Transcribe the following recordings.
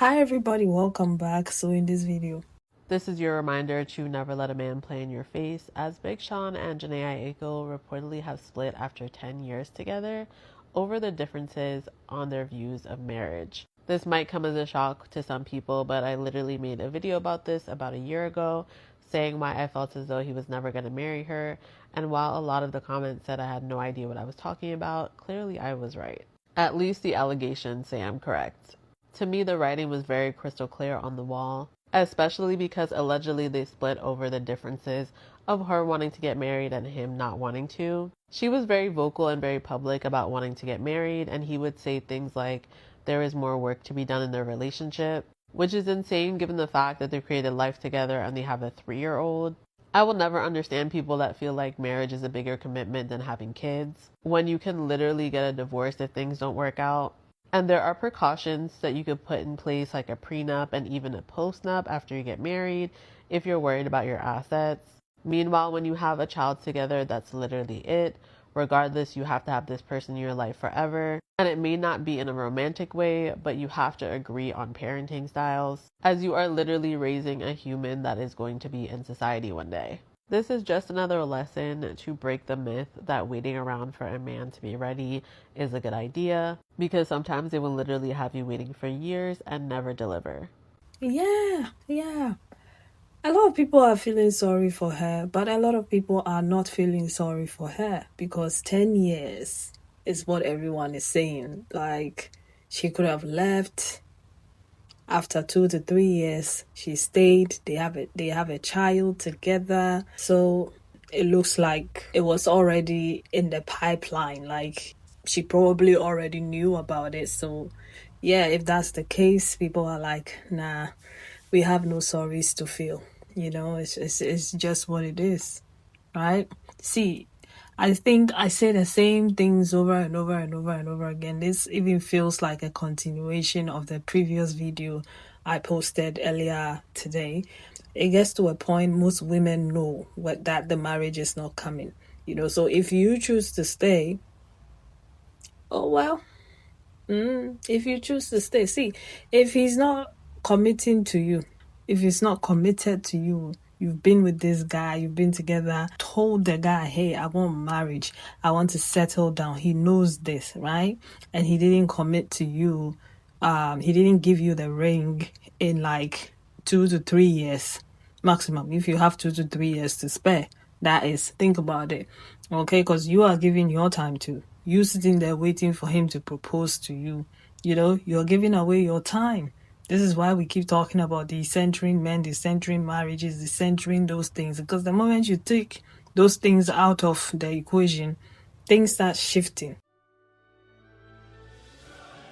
Hi everybody, welcome back. So in this video, This is your reminder to never let a man play in your face, as Big Sean and Jhene Aiko reportedly have split after 10 years together over the differences on their views of marriage. This might come as a shock to some people, but I literally made a video about this about a year ago, saying why I felt as though he was never going to marry her, and while a lot of the comments said I had no idea what I was talking about, clearly I was right. At least the allegations say I'm correct. To me, the writing was very crystal clear on the wall, especially because allegedly they split over the differences of her wanting to get married and him not wanting to. She was very vocal and very public about wanting to get married, and he would say things like, there is more work to be done in their relationship, which is insane given the fact that they created life together and they have a 3-year-old. I will never understand people that feel like marriage is a bigger commitment than having kids, when you can literally get a divorce if things don't work out. And there are precautions that you could put in place, like a prenup and even a postnup after you get married, if you're worried about your assets. Meanwhile, when you have a child together, that's literally it. Regardless, you have to have this person in your life forever. And it may not be in a romantic way, but you have to agree on parenting styles, as you are literally raising a human that is going to be in society one day. This is just another lesson to break the myth that waiting around for a man to be ready is a good idea, because sometimes they will literally have you waiting for years and never deliver. yeah. A lot of people are feeling sorry for her, but a lot of people are not feeling sorry for her because 10 years is what everyone is saying. Like, she could have left after 2 to 3 years. She stayed. They have a child together. So it looks like it was already in the pipeline. Like, she probably already knew about it. So yeah, if that's the case, people are like, nah, we have no sorries to feel. It's just what it is, right? See, I think I say the same things over and over and over and over again. This even feels like a continuation of the previous video I posted earlier today. It gets to a point most women know that the marriage is not coming. So if you choose to stay, oh well. If you choose to stay, see, if he's not committing to you, if he's not committed to you, you've been with this guy, you've been together, told the guy, hey, I want marriage, I want to settle down. He knows this, right? And he didn't commit to you. He didn't give you the ring in like 2 to 3 years maximum. If you have 2 to 3 years to spare, that is, think about it, okay? Because you are giving your time to you sitting there waiting for him to propose to you. You're giving away your time. This is why we keep talking about decentering men, decentering marriages, decentering those things. Because the moment you take those things out of the equation, things start shifting.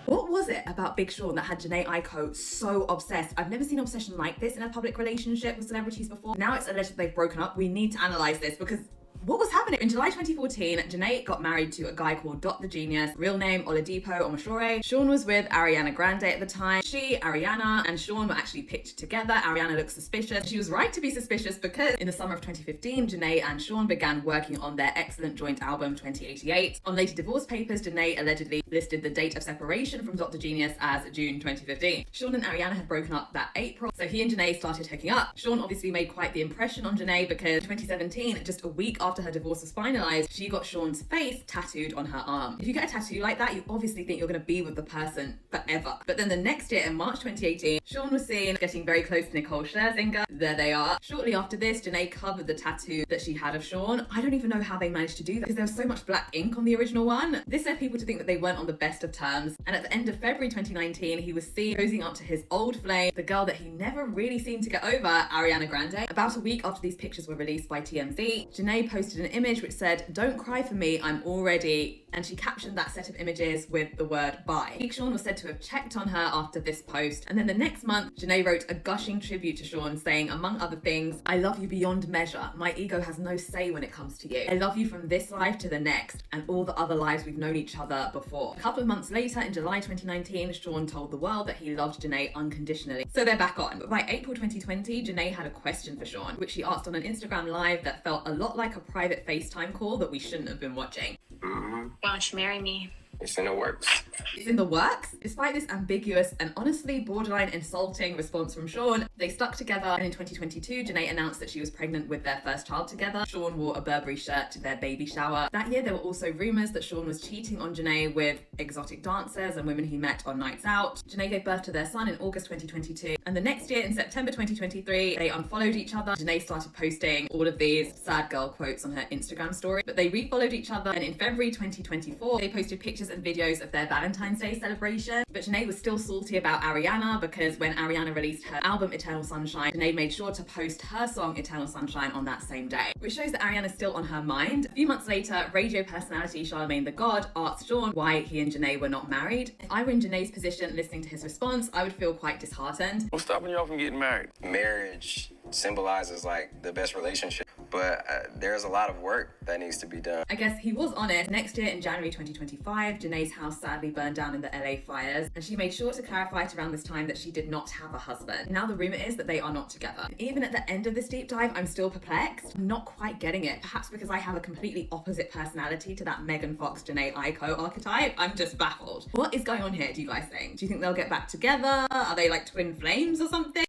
What was it about Big Sean that had Jhene Aiko so obsessed? I've never seen obsession like this in a public relationship with celebrities before. Now it's alleged that they've broken up. We need to analyze this because what was happening? In July 2014, Jhene got married to a guy called Dot the Genius, real name Oladipo Omashore. Sean was with Ariana Grande at the time. She, Ariana, and Sean were actually pictured together. Ariana looked suspicious. She was right to be suspicious because in the summer of 2015, Jhene and Sean began working on their excellent joint album 2088. On later divorce papers, Jhene allegedly listed the date of separation from Dr. Genius as June 2015. Sean and Ariana had broken up that April, so he and Jhene started hooking up. Sean obviously made quite the impression on Jhene because in 2017, just a week after her divorce was finalized, she got Sean's face tattooed on her arm. If you get a tattoo like that, you obviously think you're going to be with the person forever. But then the next year, in March 2018, Sean was seen getting very close to Nicole Scherzinger. There they are. Shortly after this, Jhene covered the tattoo that she had of Sean. I don't even know how they managed to do that because there was so much black ink on the original one. This led people to think that they weren't on the best of terms. And at the end of February 2019, he was seen posing up to his old flame, the girl that he never really seemed to get over, Ariana Grande. About a week after these pictures were released by TMZ, Jhene posted an image which said, "Don't cry for me, I'm all ready," and she captioned that set of images with the word bye. Big Sean was said to have checked on her after this post, and then the next month, Jhene wrote a gushing tribute to Sean saying, among other things, "I love you beyond measure. My ego has no say when it comes to you. I love you from this life to the next, and all the other lives we've known each other before." A couple of months later, in July 2019, Sean told the world that he loved Jhene unconditionally. So they're back on. But by April 2020, Jhene had a question for Sean, which she asked on an Instagram live that felt a lot like a private FaceTime call that we shouldn't have been watching. Why don't you marry me? It's in the works. It's in the works. Despite this ambiguous and honestly borderline insulting response from Sean, they stuck together, and in 2022, Jhene announced that she was pregnant with their first child together. Sean wore a Burberry shirt to their baby shower. That year, there were also rumors that Sean was cheating on Jhene with exotic dancers and women he met on nights out. Jhene gave birth to their son in August 2022, and the next year, in September 2023, they unfollowed each other. Jhene started posting all of these sad girl quotes on her Instagram story, but they refollowed each other, and in February 2024, they posted pictures and videos of their Valentine's Day celebration. But Jhene was still salty about Ariana, because when Ariana released her album Eternal Sunshine, Jhene made sure to post her song Eternal Sunshine on that same day, which shows that Ariana's still on her mind. A few months later, radio personality Charlemagne the God asked Sean why he and Jhene were not married. If I were in Jhene's position listening to his response, I would feel quite disheartened. What's stopping y'all from getting married? Marriage symbolizes like the best relationship, but there's a lot of work that needs to be done. I guess he was honest. Next year, in January 2025, Jhene's house sadly burned down in the LA fires, and she made sure to clarify it around this time that she did not have a husband. Now the rumor is that they are not together. Even at the end of this deep dive, I'm still perplexed. I'm not quite getting it. Perhaps because I have a completely opposite personality to that Megan Fox, Jhene Aiko archetype. I'm just baffled. What is going on here, do you guys think? Do you think they'll get back together? Are they like twin flames or something?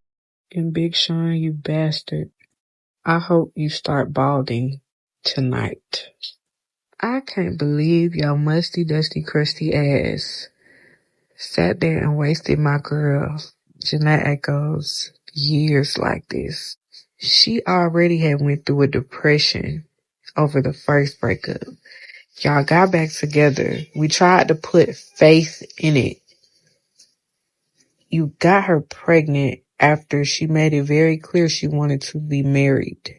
And Big Sean, you bastard. I hope you start balding tonight. I can't believe your musty, dusty, crusty ass sat there and wasted my girl, Jhene Aiko's years like this. She already had went through a depression over the first breakup. Y'all got back together. We tried to put faith in it. You got her pregnant after she made it very clear she wanted to be married.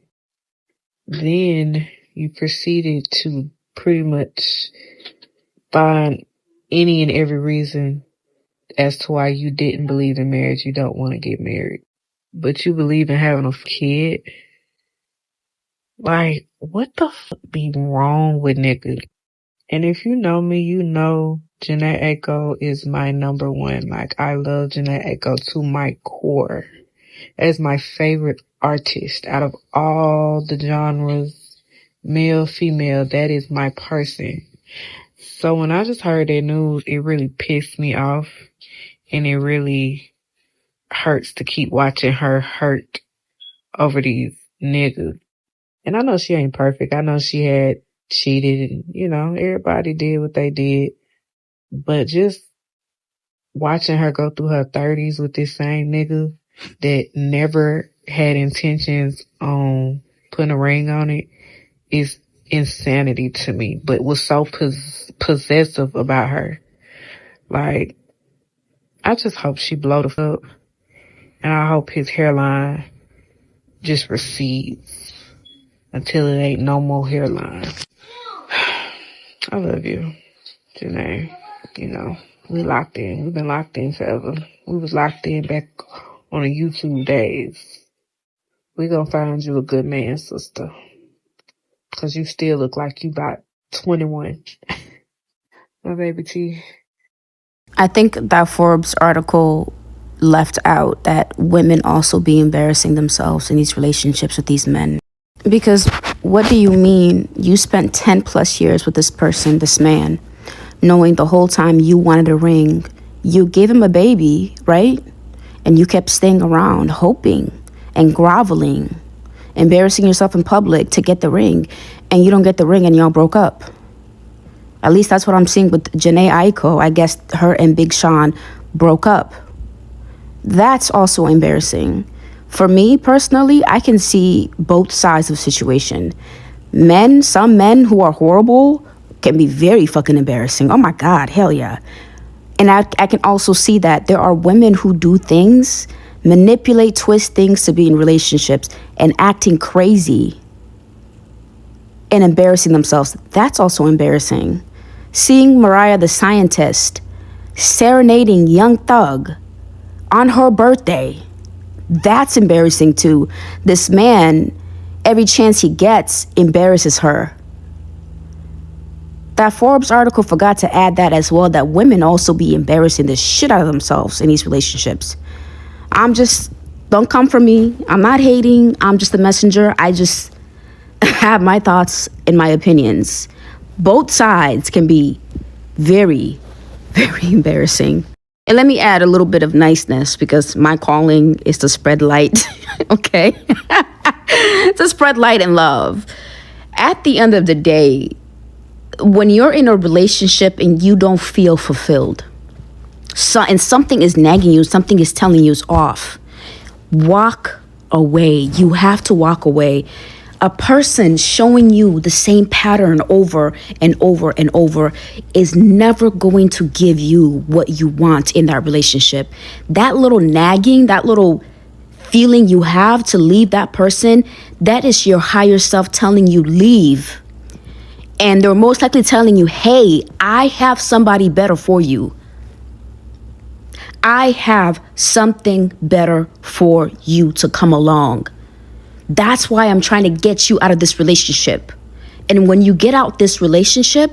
Then you proceeded to pretty much find any and every reason as to why you didn't believe in marriage. You don't want to get married, but you believe in having a kid. Like, what the fuck be wrong with niggas? And if you know me, you know Jhene Aiko is my number one. Like, I love Jhene Aiko to my core as my favorite artist out of all the genres, male, female. That is my person. So when I just heard that news, it really pissed me off, and it really hurts to keep watching her hurt over these niggas. And I know she ain't perfect. I know she had cheated, and, you know, everybody did what they did. But just watching her go through her 30s with this same nigga that never had intentions on putting a ring on it is insanity to me, but was so possessive about her. Like, I just hope she blow the fuck up, and I hope his hairline just recedes until it ain't no more hairline. I love you, Jhene. You know, we locked in. We've been locked in forever. We was locked in back on the YouTube days. We gonna find you a good man, sister. 'Cause you still look like you about 21. My baby T. I think that Forbes article left out that women also be embarrassing themselves in these relationships with these men. Because what do you mean you spent 10 plus years with this person, this man, knowing the whole time you wanted a ring? You gave him a baby, right? And you kept staying around, hoping and groveling, embarrassing yourself in public to get the ring, and you don't get the ring and y'all broke up. At least that's what I'm seeing with Jhene Aiko. I guess her and Big Sean broke up. That's also embarrassing. For me personally, I can see both sides of the situation. Some men who are horrible can be very fucking embarrassing. Oh my God, hell yeah. And I can also see that there are women who do things, manipulate, twist things to be in relationships and acting crazy and embarrassing themselves. That's also embarrassing. Seeing Mariah the Scientist serenading Young Thug on her birthday, that's embarrassing too. This man, every chance he gets, embarrasses her. That Forbes article forgot to add that as well, that women also be embarrassing the shit out of themselves in these relationships. Don't come for me. I'm not hating. I'm just the messenger. I just have my thoughts and my opinions. Both sides can be Very, very embarrassing. And let me add a little bit of niceness, because my calling is to spread light, okay? To spread light and love. At the end of the day, when you're in a relationship and you don't feel fulfilled, and something is nagging you, something is telling you it's off, walk away. You have to walk away. A person showing you the same pattern over and over and over is never going to give you what you want in that relationship. That little nagging, that little feeling you have to leave that person, that is your higher self telling you leave. And they're most likely telling you, hey, I have somebody better for you. I have something better for you to come along. That's why I'm trying to get you out of this relationship. And when you get out this relationship,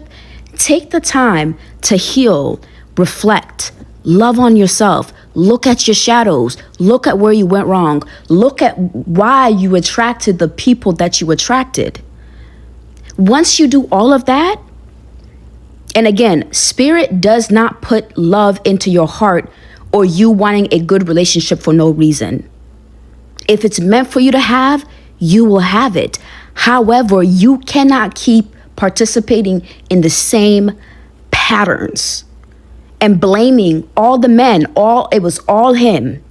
take the time to heal, reflect, love on yourself, look at your shadows, look at where you went wrong, look at why you attracted the people that you attracted. Once you do all of that, and again, spirit does not put love into your heart or you wanting a good relationship for no reason. If it's meant for you to have, you will have it. However, you cannot keep participating in the same patterns and blaming all the men, it was all him.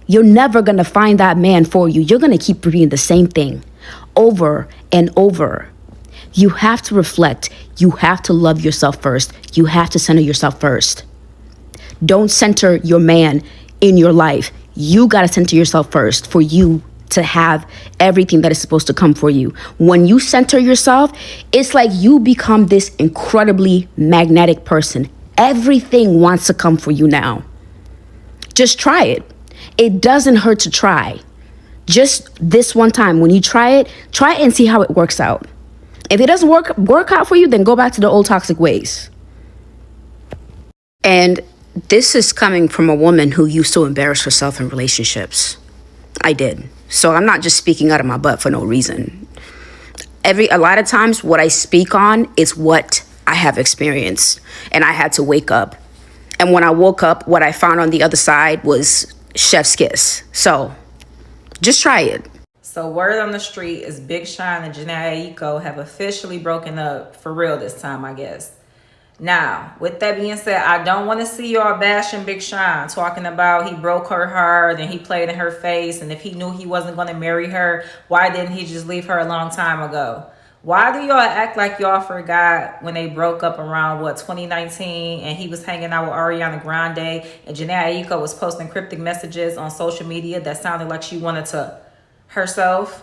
You're never going to find that man for you. You're going to keep repeating the same thing over and over. You have to reflect. You have to love yourself first. You have to center yourself first. Don't center your man in your life. You got to center yourself first for you to have everything that is supposed to come for you. When you center yourself, it's like you become this incredibly magnetic person. Everything wants to come for you now. Just try it. It doesn't hurt to try. Just this one time, when you try it and see how it works out. If it doesn't work out for you, then go back to the old toxic ways. And this is coming from a woman who used to embarrass herself in relationships. I did. So I'm not just speaking out of my butt for no reason. A lot of times what I speak on is what I have experienced, and I had to wake up. And when I woke up, what I found on the other side was chef's kiss. So just try it. So word on the street is Big Sean and Jhene Aiko have officially broken up for real this time, I guess. Now, with that being said, I don't want to see y'all bashing Big Sean, talking about he broke her heart and he played in her face, and if he knew he wasn't going to marry her, why didn't he just leave her a long time ago? Why do y'all act like y'all forgot when they broke up around, 2019, and he was hanging out with Ariana Grande, and Jhene Aiko was posting cryptic messages on social media that sounded like she wanted to herself?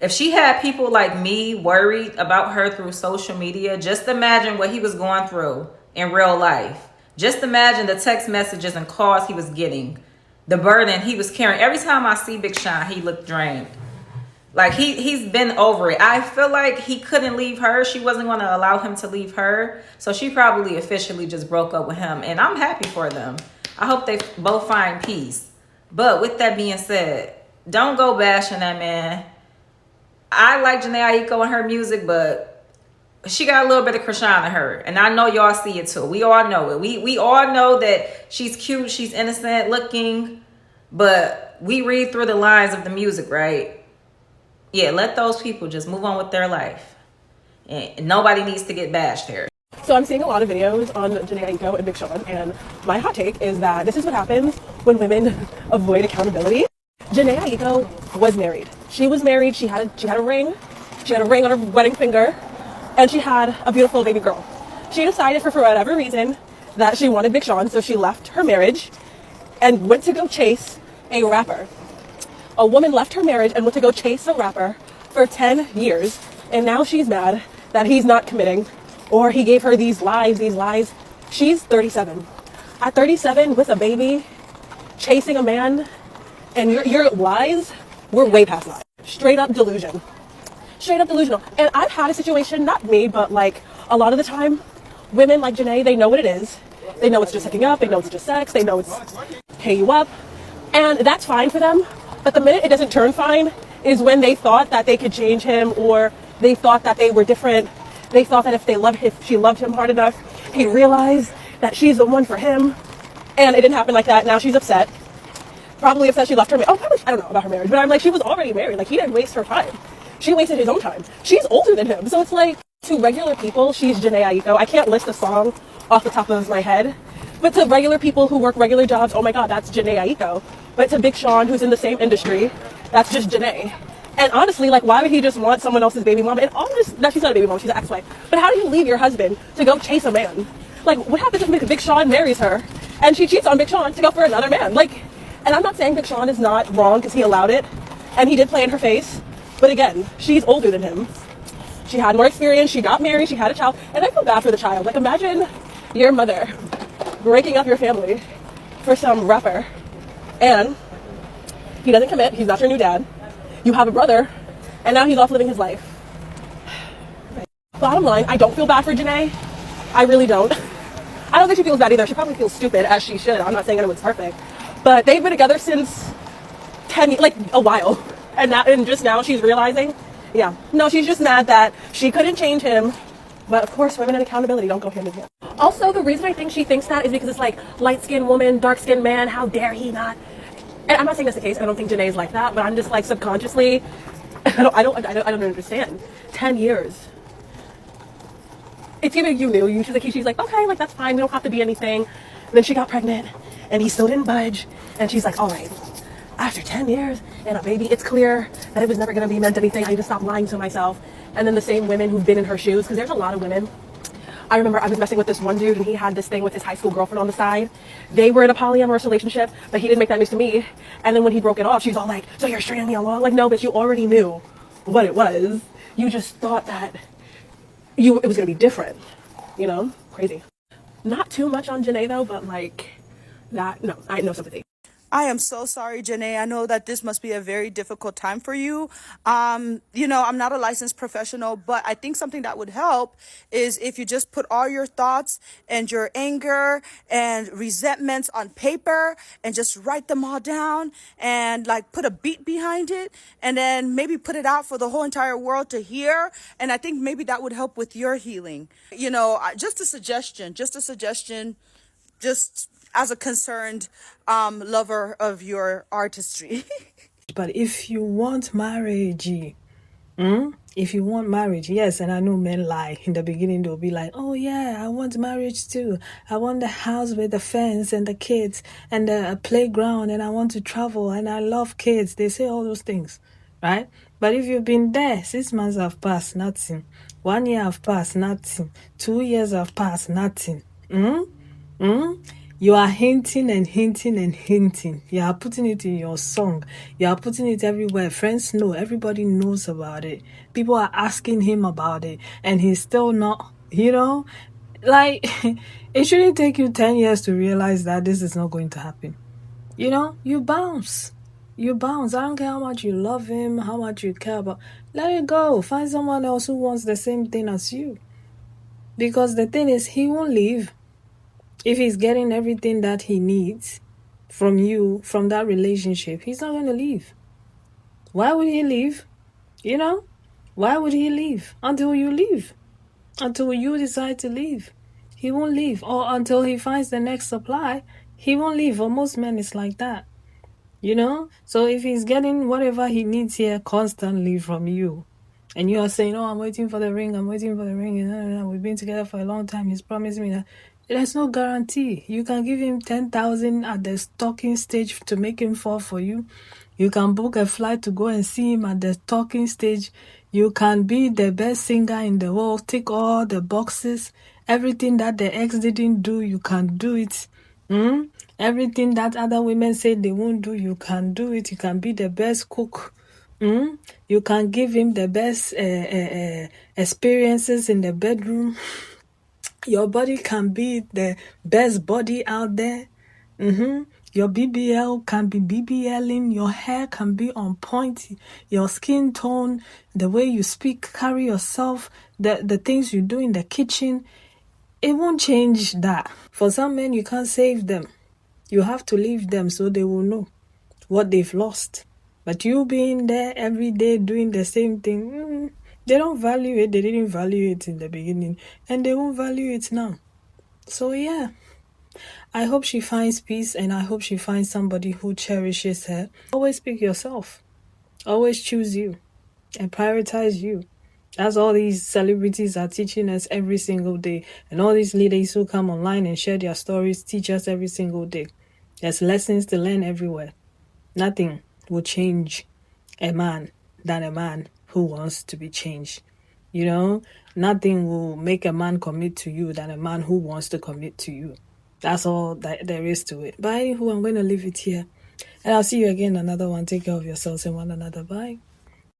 If she had people like me worried about her through social media, just imagine what he was going through in real life. Just imagine the text messages and calls he was getting, the burden he was carrying. Every time I see Big Sean, he looked drained. Like he's been over it. I feel like he couldn't leave her. She wasn't going to allow him to leave her. So she probably officially just broke up with him. And I'm happy for them. I hope they both find peace. But with that being said, don't go bashing that man. I like Jhene Aiko and her music, but she got a little bit of Krishan in her. And I know y'all see it too. We all know it. We all know that she's cute, she's innocent looking, but we read through the lines of the music, right? Yeah, let those people just move on with their life. And nobody needs to get bashed here. So I'm seeing a lot of videos on Jhene Aiko and Big Sean, and my hot take is that this is what happens when women avoid accountability. Jhene Aiko was married. She was married. She had a ring. She had a ring on her wedding finger, and she had a beautiful baby girl. She decided for whatever reason that she wanted Big Sean, so she left her marriage and went to go chase a rapper. A woman left her marriage and went to go chase a rapper for 10 years, and now she's mad that he's not committing, or he gave her these lies. She's 37. At 37 with a baby, chasing a man, and your lies were way past that. Straight up delusional. And I've had a situation, not me, but like a lot of the time, women like Jhene, they know what it is. They know it's just hooking up. They know it's just sex. They know it's pay you up. And that's fine for them. But the minute it doesn't turn fine is when they thought that they could change him, or they thought that they were different. They thought that if she loved him hard enough, He realized that she's the one for him, and it didn't happen like that. Now she's upset. Probably upset she left her. Probably, I don't know about her marriage, but I'm like, she was already married. Like, he didn't waste her time. She wasted his own time. She's older than him. So it's like, to regular people, she's Jhene Aiko. I can't list a song off the top of my head. But to regular people who work regular jobs, oh my God, that's Jhene Aiko. But to Big Sean, who's in the same industry, that's just Jhene. And honestly, like, why would he just want someone else's baby mama? And all this, no, she's not a baby mama, she's an ex-wife. But how do you leave your husband to go chase a man? Like, what happens if Big Sean marries her and she cheats on Big Sean to go for another man? Like, and I'm not saying Big Sean is not wrong because he allowed it and he did play in her face. But again, she's older than him. She had more experience, she got married, she had a child, and I feel bad for the child. Like, imagine your mother breaking up your family for some rapper, and he doesn't commit, he's not your new dad. You have a brother, and now he's off living his life. Bottom line, I don't feel bad for Jhene. I really don't. I don't think she feels bad either. She probably feels stupid, as she should. I'm not saying anyone's perfect. But they've been together since 10, like a while. And just now she's realizing, yeah. No, she's just mad that she couldn't change him. But of course, women and accountability don't go hand in hand. Also, the reason I think she thinks that is because it's like, light-skinned woman, dark-skinned man, how dare he not? And I'm not saying that's the case. I don't think Jhene's like that. But I'm just like, subconsciously, I don't understand. 10 years. It's either you knew, she's like, okay, like, that's fine. We don't have to be anything. And then she got pregnant, and he still didn't budge. And she's like, all right, after 10 years and a baby, it's clear that it was never going to be meant anything. I need to stop lying to myself. And then the same women who've been in her shoes, because there's a lot of women. I remember I was messing with this one dude, and he had this thing with his high school girlfriend on the side. They were in a polyamorous relationship, but he didn't make that news to me. And then when he broke it off, she's all like, so you're stringing me along? Like, no, but you already knew what it was. You just thought that it was going to be different, you know? Crazy. Not too much on Jhene, though, but like that, no, I had no sympathy. I am so sorry, Jhene. I know that this must be a very difficult time for you. I'm not a licensed professional, but I think something that would help is if you just put all your thoughts and your anger and resentments on paper and just write them all down and like put a beat behind it and then maybe put it out for the whole entire world to hear. And I think maybe that would help with your healing. Just a suggestion, just as a concerned lover of your artistry. But if you want marriage, yes, and I know men lie. In the beginning, they'll be like, oh yeah, I want marriage too. I want the house with the fence and the kids and the playground, and I want to travel, and I love kids. They say all those things, right? But if you've been there, 6 months have passed, nothing. 1 year have passed, nothing. 2 years have passed, nothing. You are hinting and hinting and hinting. You are putting it in your song. You are putting it everywhere. Friends know. Everybody knows about it. People are asking him about it. And he's still not, like, it shouldn't take you 10 years to realize that this is not going to happen. You bounce. You bounce. I don't care how much you love him, how much you care about. Let it go. Find someone else who wants the same thing as you. Because the thing is, he won't leave. If he's getting everything that he needs from you, from that relationship, he's not going to leave. Why would he leave? Why would he leave? Until you leave. Until you decide to leave. He won't leave. Or until he finds the next supply, he won't leave. For most men, it's like that. So if he's getting whatever he needs here constantly from you, and you are saying, oh, I'm waiting for the ring, we've been together for a long time, he's promised me that. There's no guarantee. You can give him 10,000 at the talking stage to make him fall for you. You can book a flight to go and see him at the talking stage. You can be the best singer in the world, tick all the boxes. Everything that the ex didn't do, you can do it. Everything that other women say they won't do, you can do it. You can be the best cook. You can give him the best experiences in the bedroom. Your body can be the best body out there. Your BBL can be BBLing. Your hair can be on point. Your skin tone, the way you speak, carry yourself, the things you do in the kitchen, it won't change that. For some men, you can't save them. You have to leave them so they will know what they've lost. But you being there every day doing the same thing, they don't value it. They didn't value it in the beginning, and they won't value it now. So yeah, I hope she finds peace, and I hope she finds somebody who cherishes her. Always pick yourself. Always choose you and prioritize you. That's all these celebrities are teaching us every single day. And all these leaders who come online and share their stories teach us every single day. There's lessons to learn everywhere. Nothing will change a man than a man who wants to be changed. You know, nothing will make a man commit to you than a man who wants to commit to you. That's all that there is to it. But anywho, I'm going to leave it here. And I'll see you again in another one. Take care of yourselves and one another. Bye.